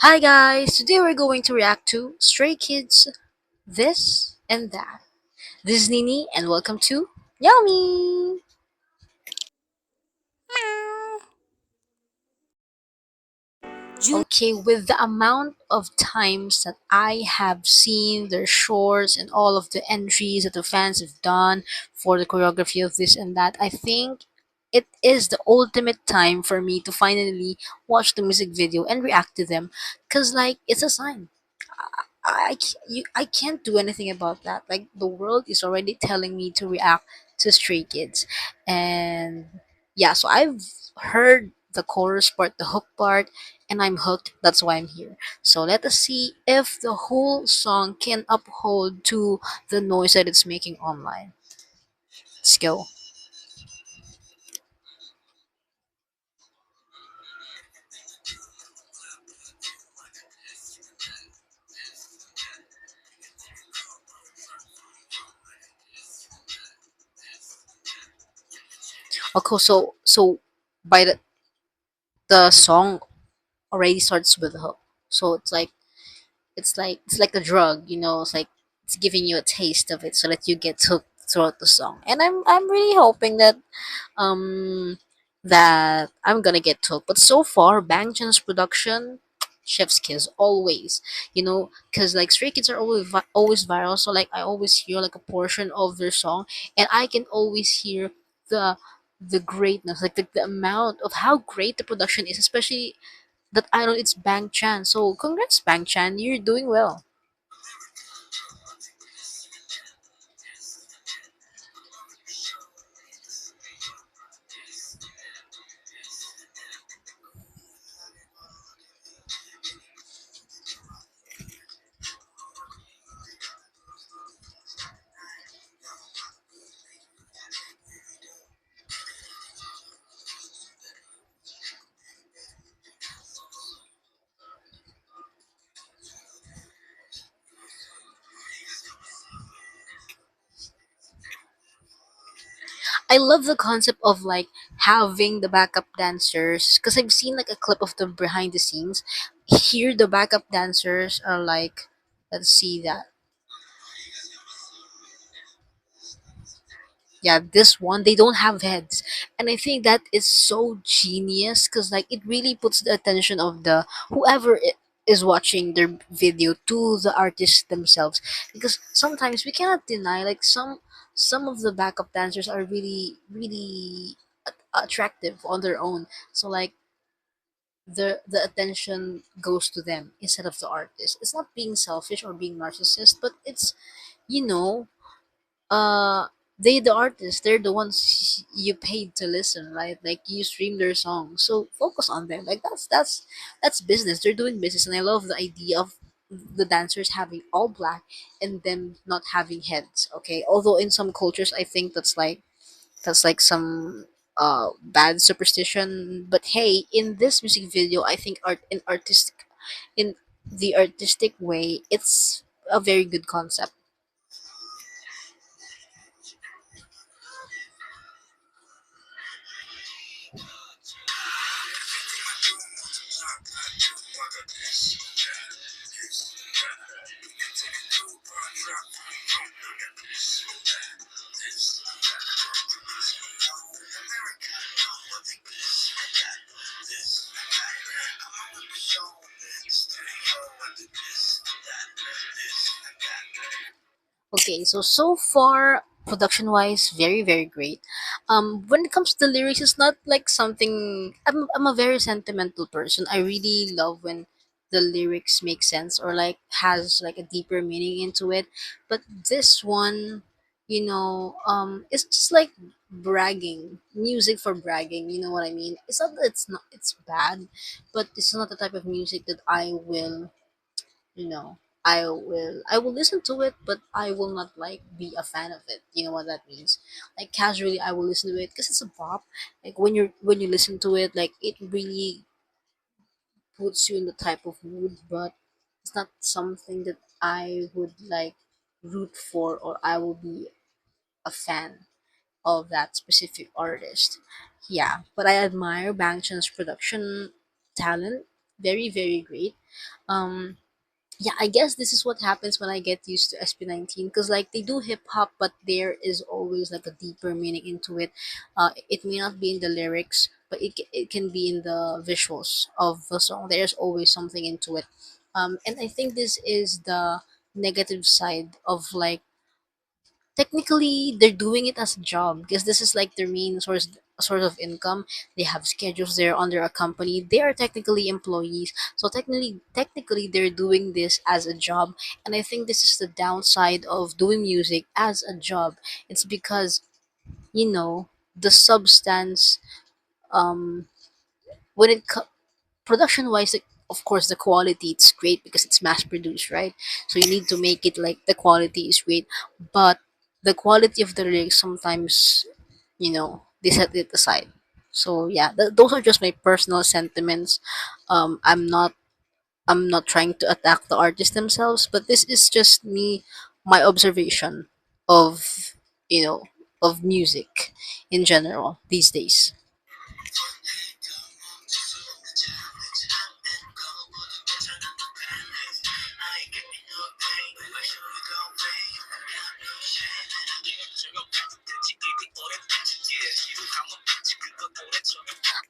Hi guys, today we're going to react to Stray Kids This and That. This is Nini and welcome to Yummy! Okay, with the amount of times that I have seen their shorts and all of the entries that the fans have done for the choreography of this and that, I think it is the ultimate time for me to finally watch the music video and react to them because like it's a sign. I can't do anything about that. Like the world is already telling me to react to Stray Kids, and yeah, so I've heard the chorus part, the hook part, and I'm hooked. That's why I'm here. So let us see if the whole song can uphold to the noise that it's making online. Let's go. Okay, so by the song already starts with a hook. So it's like a drug, it's like it's giving you a taste of it so that you get hooked throughout the song. And I'm really hoping um that I'm gonna get hooked. But so far, Bangchan's production, chef's kiss always, because like Stray Kids are always viral. So like I always hear like a portion of their song, and I can always hear the the greatness, like the amount of how great the production is, especially that idol. It's Bang Chan. So congrats, Bang Chan. You're doing well. I love the concept of like having the backup dancers because I've seen like a clip of the behind the scenes. Here, the backup dancers are like, let's see that. Yeah, this one they don't have heads, and I think that is so genius because like it really puts the attention of the whoever is watching their video to the artists themselves. Because sometimes we cannot deny like some of the backup dancers are really attractive on their own. So like the attention goes to them instead of the artist. It's not being selfish or being narcissist, but it's you know uh they the artists, they're the ones you paid to listen, right? Like you stream their songs, so focus on them. Like that's business. They're doing business, and I love the idea of the dancers having all black and them not having heads. Okay, although in some cultures I think that's like some bad superstition, but hey, in this music video I think in the artistic way, it's a very good concept. Okay, so far production wise, very great. When it comes to the lyrics, it's not like something. I'm a very sentimental person. I really love when the lyrics make sense or like has like a deeper meaning into it. But this one, it's just like bragging music for bragging. You know what I mean? It's bad, but it's not the type of music that I will you know I will listen to it, but I will not like be a fan of it. You know what that means? Like casually I will listen to it because it's a pop. Like when you listen to it, like it really puts you in the type of mood, but it's not something that I would like root for, or I will be a fan of that specific artist. Yeah, but I admire Bangchan's production talent. very very great. Um, yeah, I guess this is what happens when I get used to SB19, because like they do hip hop, but there is always like a deeper meaning into it. It may not be in the lyrics, but it can be in the visuals of the song. There's always something into it. And I think this is the negative side of like, technically they're doing it as a job because this is like their main source of income. They have schedules, they're under a company, they are technically employees, so technically they're doing this as a job. And I think this is the downside of doing music as a job. It's because, you know, the substance, um when production wise, like, of course the quality it's great because it's mass produced, right? So you need to make it like the quality is great, but the quality of the lyrics sometimes, you know, they set it aside. So yeah, those are just my personal sentiments. I'm not trying to attack the artists themselves, but this is just me, my observation of, you know, of music in general these days.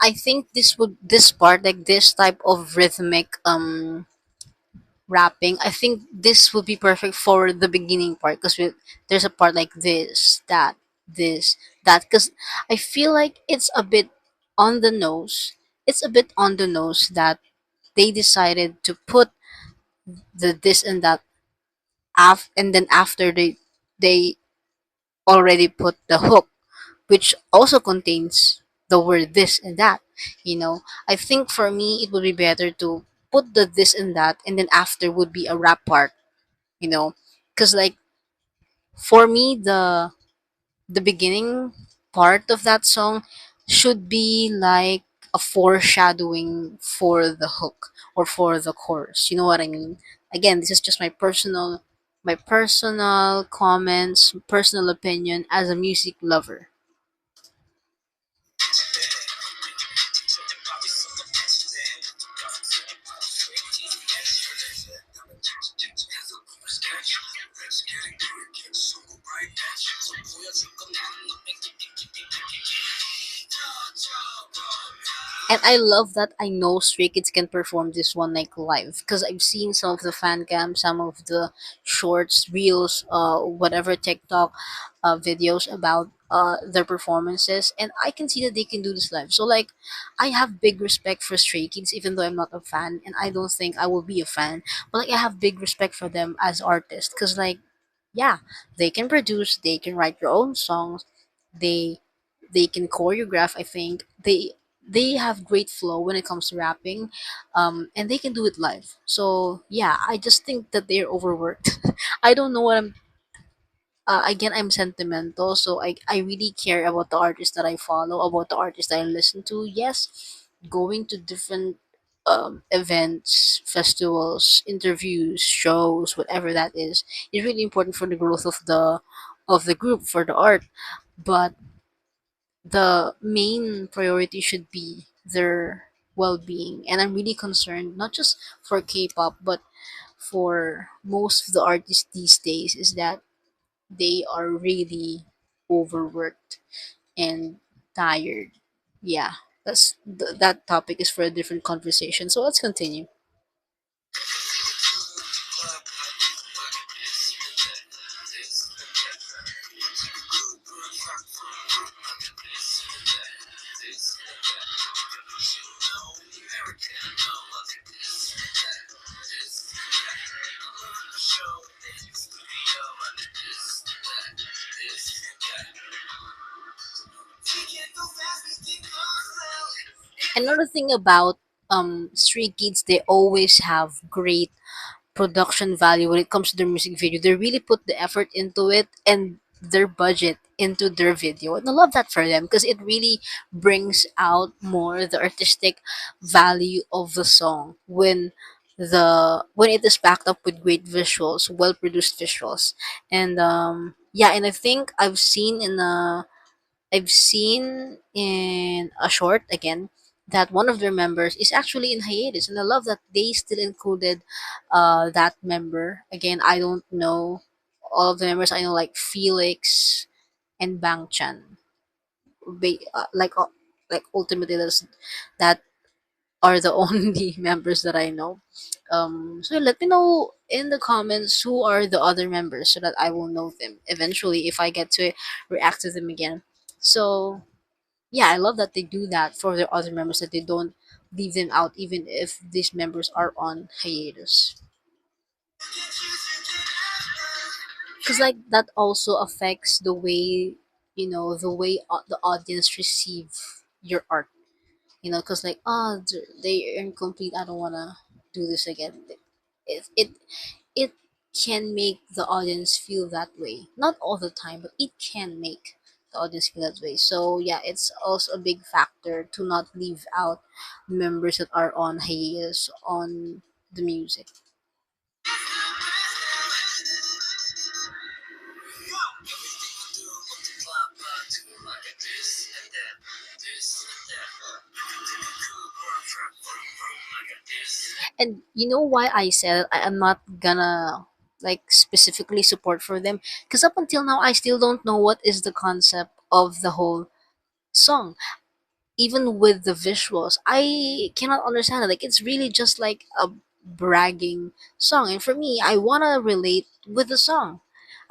I think this part, like this type of rhythmic rapping, I think this would be perfect for the beginning part, because there's a part like this, that, because I feel like it's a bit on the nose. It's a bit on the nose that they decided to put the this and that and then after they already put the hook, which also contains the word this and that. You know, I think for me it would be better to put the this and that, and then after would be a rap part. You know, because like for me the beginning part of that song should be like a foreshadowing for the hook or for the chorus. You know what I mean? Again, this is just my personal comments, personal opinion as a music lover. And I love that I know Stray Kids can perform this one like live, because I've seen some of the fan cams, some of the shorts, reels, whatever TikTok videos about their performances, and I can see that they can do this live. So like, I have big respect for Stray Kids, even though I'm not a fan, and I don't think I will be a fan. But like, I have big respect for them as artists, because like, yeah, they can produce, they can write their own songs, they they can choreograph. I think they have great flow when it comes to rapping, and they can do it live. So yeah, I just think that they're overworked. I don't know what I'm. Again, I'm sentimental, so I really care about the artists that I follow, about the artists that I listen to. Yes, going to different events, festivals, interviews, shows, whatever that is really important for the growth of the group, for the art. But the main priority should be their well-being, and I'm really concerned not just for K-pop but for most of the artists these days, is that they are really overworked and tired. Yeah, that topic is for a different conversation, so let's continue. Another thing about Stray Kids, they always have great production value when it comes to their music video. They really put the effort into it and their budget into their video. And I love that for them, because it really brings out more the artistic value of the song when it is backed up with great visuals, well produced visuals. And yeah, and I think I've seen in a short again that one of their members is actually in hiatus, and I love that they still included that member. Again, I don't know all of the members. I know like Felix and Bang Chan. Like ultimately, that are the only members that I know. So let me know in the comments who are the other members so that I will know them eventually if I get to react to them again. So yeah, I love that they do that for their other members, that they don't leave them out even if these members are on hiatus. Because like that also affects the way, the way the audience receive your art. Because like, they are incomplete, I don't want to do this again. It can make the audience feel that way, not all the time, but it can make the audience feel that way. So yeah, it's also a big factor to not leave out members that are on hiatus on the music. And you know why I said I am not gonna like specifically support for them? Because up until now, I still don't know what is the concept of the whole song. Even with the visuals, I cannot understand it. Like, it's really just like a bragging song, and for me, I wanna relate with the song.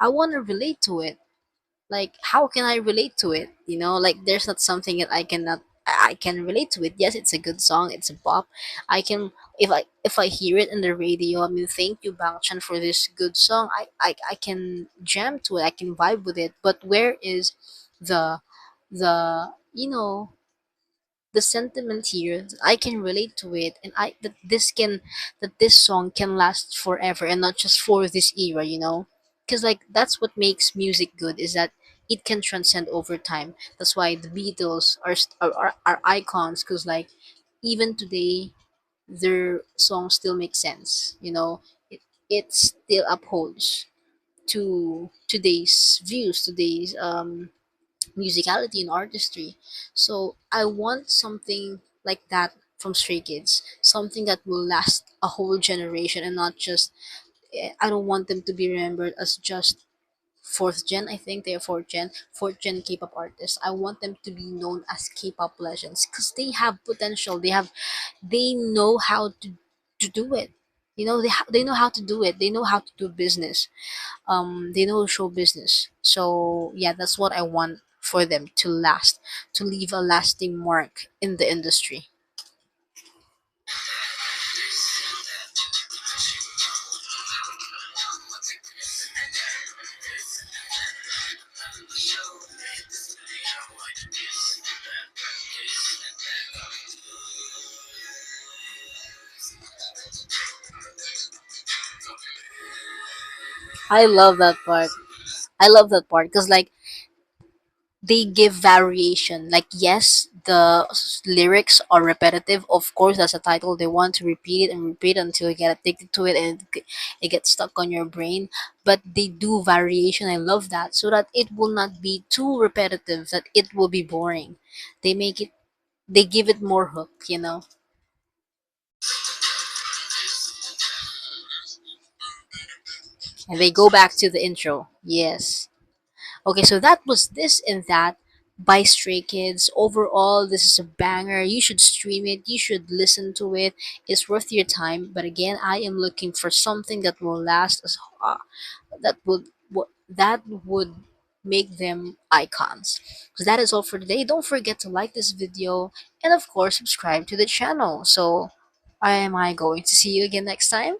I wanna relate to it. Like, how can I relate to it? Like, there's not something that I can relate to it. Yes, it's a good song, it's a pop. I can, if I hear it in the radio, I mean, thank you, Bangchan, for this good song. I can jam to it, I can vibe with it. But where is the the the sentiment here, that I can relate to it, and that this song can last forever and not just for this era. Because like that's what makes music good, is that it can transcend over time. That's why the Beatles are icons, because like even today their songs still make sense. It still upholds to today's views, today's musicality and artistry. So I want something like that from Stray Kids, something that will last a whole generation, and not just. I don't want them to be remembered as just fourth gen. I think they are fourth gen K-pop artists. I want them to be known as K-pop legends, because they have potential. They know how to do it. They know how to do it. They know how to do business. They know show business. So yeah, that's what I want for them to last, to leave a lasting mark in the industry. I love that part. I love that part because like they give variation. Like, yes, the lyrics are repetitive. Of course, that's a title. They want to repeat it and repeat it until you get addicted to it, and it gets stuck on your brain. But they do variation. I love that, so that it will not be too repetitive, that it will be boring. They make it. They give it more hook. And they go back to the intro. Yes. Okay, so that was This and That by Stray Kids. Overall, this is a banger. You should stream it. You should listen to it. It's worth your time. But again, I am looking for something that will last, that would make them icons. So that is all for today. Don't forget to like this video and of course subscribe to the channel. So, am I going to see you again next time?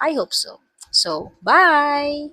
I hope so. So, bye.